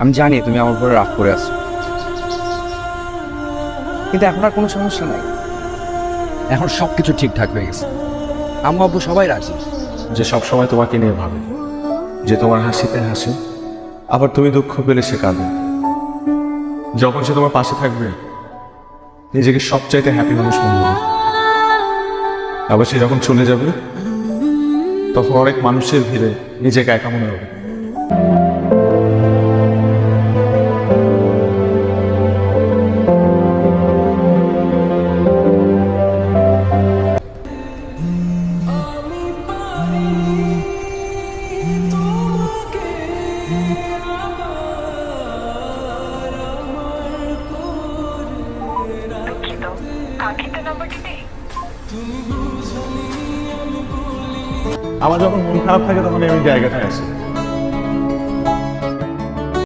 আমি জানি তুমি আমার উপরে রাগ করে আছো, কিন্তু এখন আর কোনো সমস্যা নাই। এখন সব কিছু ঠিকঠাক হয়ে গেছে। আম্মু আব্বু সবাই রাজি। যে সবসময় তোমাকে নিয়ে ভাবে, যে তোমার হাসিতে হাসে, আবার তুমি দুঃখ পেলে সে কাঁদে। যখন সে তোমার পাশে থাকবে নিজেকে সবচাইতে হ্যাপি মানুষ মনে হবে। আবার সে যখন চলে যাবে তখন অনেক মানুষের ভিড়ে নিজেকে একা মনে হবে। আমার যখন মন খারাপ থাকে তখন আমি জায়গাটায় আসি।